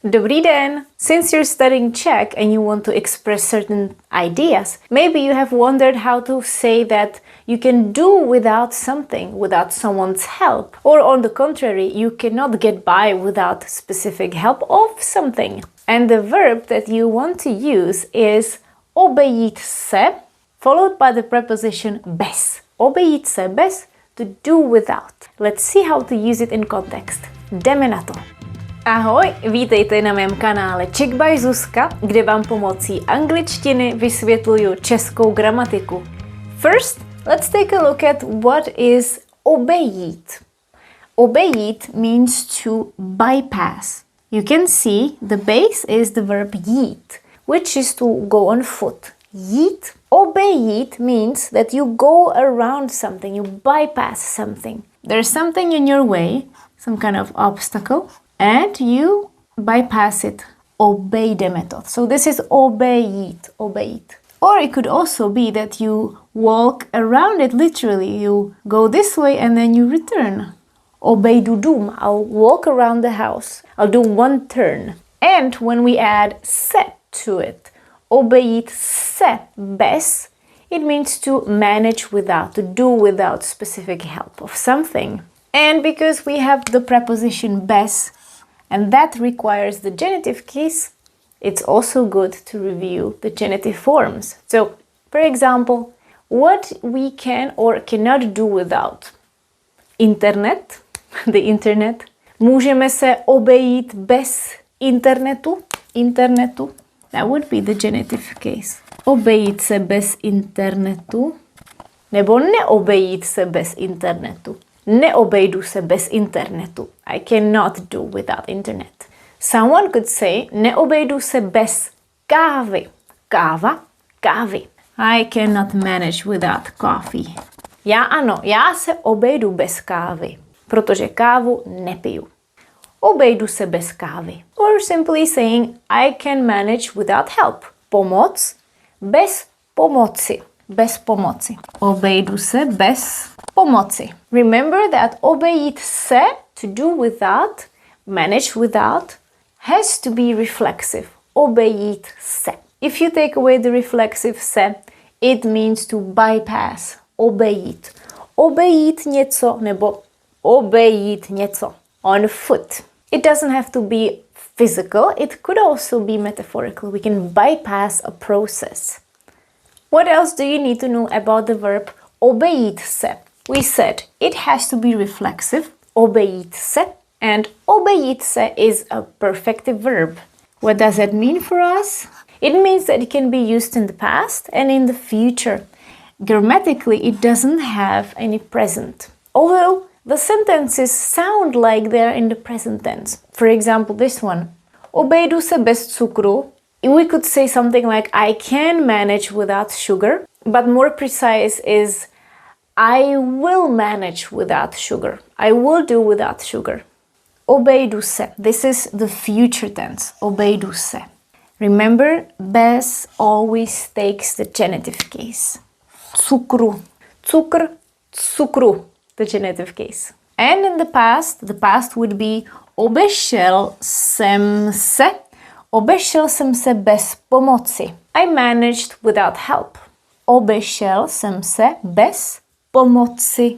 Dobrý den! Since you're studying Czech and you want to express certain ideas, maybe you have wondered how to say that you can do without something, without someone's help. Or on the contrary, you cannot get by without specific help of something. And the verb that you want to use is obejít se, followed by the preposition bez. Obejít se bez, to do without. Let's see how to use it in context. Jdeme na to. Ahoj, vítejte na mém kanále Czech by Zuzka, kde vám pomocí angličtiny vysvětluju českou gramatiku. First, let's take a look at what is obejít. Obejít means to bypass. You can see the base is the verb jít, which is to go on foot. Jít. Obejít means that you go around something, you bypass something. There's something in your way, some kind of obstacle, and you bypass it. Obejde method. So this is obejít, obejít. Or it could also be that you walk around it literally. You go this way and then you return. Obejdu dům. I'll walk around the house. I'll do one turn. And when we add se to it, obejít se bez, it means to manage without, to do without specific help of something. And because we have the preposition bez, and that requires the genitive case, it's also good to review the genitive forms. So, for example, what we can or cannot do without. Internet, the internet. Můžeme se obejít bez internetu, internetu. That would be the genitive case. Obejít se bez internetu, nebo neobejít se bez internetu. Neobejdu se bez internetu. I cannot do without internet. Someone could say, neobejdu se bez kávy. Káva, kávy. I cannot manage without coffee. Já ano, já se obejdu bez kávy, protože kávu nepiju. Obejdu se bez kávy. Or simply saying, I can manage without help. Pomoc bez pomoci. Bez pomoci. Obejdu se bez pomoci. Remember that obejít se, to do without, manage without, has to be reflexive. Obejít se. If you take away the reflexive se, it means to bypass. Obejít. Obejít něco nebo obejít něco. On foot. It doesn't have to be physical, it could also be metaphorical. We can bypass a process. What else do you need to know about the verb obejít se? We said it has to be reflexive, obejít se, and obejít se is a perfective verb. What does that mean for us? It means that it can be used in the past and in the future. Grammatically, it doesn't have any present. Although the sentences sound like they're in the present tense. For example, this one. Obejdu se bez cukru. We could say something like, I can manage without sugar. But more precise is, I will manage without sugar. I will do without sugar. Obejdu se. This is the future tense. Obejdu se. Remember, bez always takes the genitive case. Cukru. Cukr, cukru. The genitive case. And in the past would be obešel jsem se. Obešel jsem se bez pomoci. I managed without help. Obešel jsem se bez pomoci.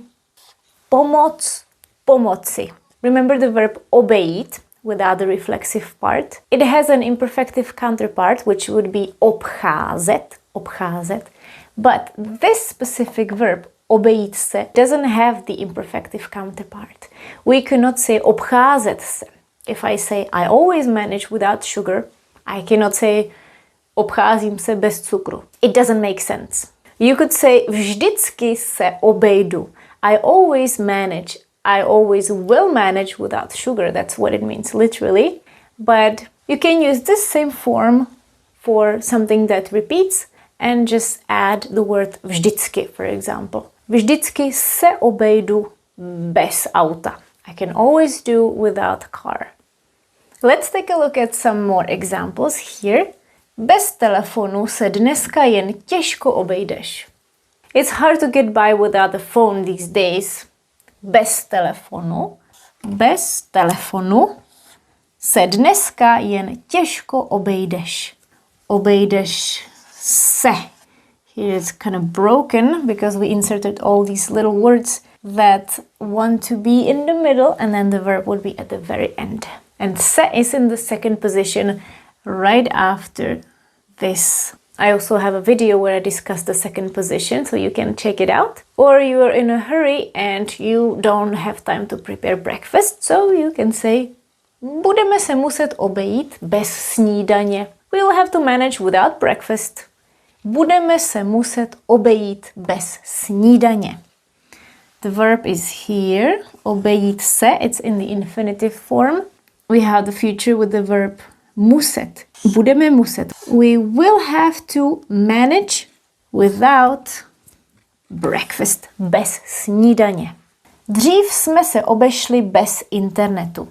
Pomoc, pomoci. Remember the verb obejít without the reflexive part. It has an imperfective counterpart which would be obcházet, obcházet. But this specific verb obejít se doesn't have the imperfective counterpart. We cannot say obcházet se. If I say I always manage without sugar, I cannot say obcházím se bez cukru. It doesn't make sense. You could say vždycky se obejdu. I always manage. I always will manage without sugar. That's what it means literally. But you can use this same form for something that repeats and just add the word vždycky, for example. Vždycky se obejdu bez auta. I can always do without a car. Let's take a look at some more examples here. Bez telefonu se dneska jen těžko obejdeš. It's hard to get by without a phone these days. Bez telefonu Se dneska jen těžko obejdeš. Obejdeš se. Here it's kind of broken because we inserted all these little words that want to be in the middle and then the verb would be at the very end. And se is in the second position right after this. I also have a video where I discuss the second position, so you can check it out. Or you are in a hurry and you don't have time to prepare breakfast, so you can say budeme se muset obejít bez snídaně. We will have to manage without breakfast. Budeme se muset obejít bez snídaně. The verb is here. Obejít se, it's in the infinitive form. We have the future with the verb muset. Budeme muset. We will have to manage without breakfast. Bez snídaně. Dřív jsme se obešli bez internetu.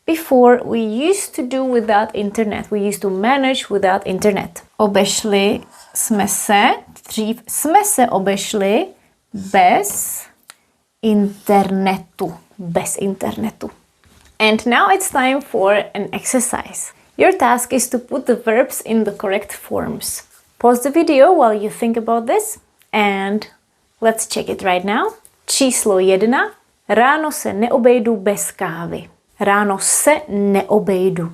Before we used to do without internet. We used to manage without internet. Obešli jsme se, dřív jsme se obešli bez internetu. Bez internetu. And now it's time for an exercise. Your task is to put the verbs in the correct forms. Pause the video while you think about this and let's check it right now. Číslo 1. Ráno se neobejdu bez kávy. Ráno se neobejdu.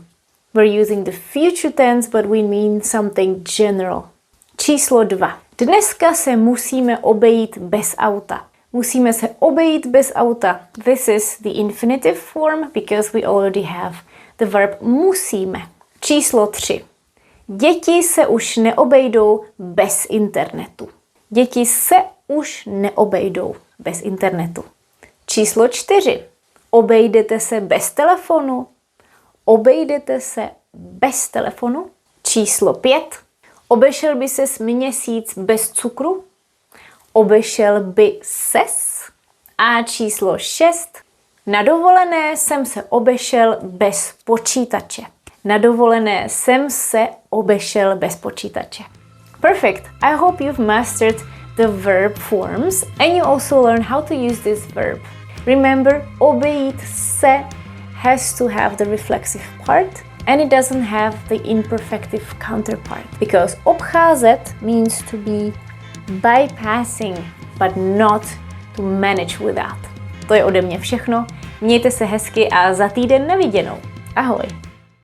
We're using the future tense, but we mean something general. Číslo 2. Dneska se musíme obejít bez auta. Musíme se obejít bez auta. This is the infinitive form because we already have the verb musíme. Číslo 3. Děti se už neobejdou bez internetu. Děti se už neobejdou bez internetu. Číslo 4. Obejdete se bez telefonu. Obejdete se bez telefonu. Číslo 5. Obešel by ses měsíc bez cukru. Obešel by ses. A číslo 6. Na dovolené jsem se obešel bez počítače. Na dovolené jsem se obešel bez počítače. Perfect! I hope you've mastered the verb forms and you also learn how to use this verb. Remember, obejít se has to have the reflexive part and it doesn't have the imperfective counterpart because obcházet means to be bypassing, but not to manage without. To je ode mě všechno. Mějte se hezky a za týden na viděnou. Ahoj!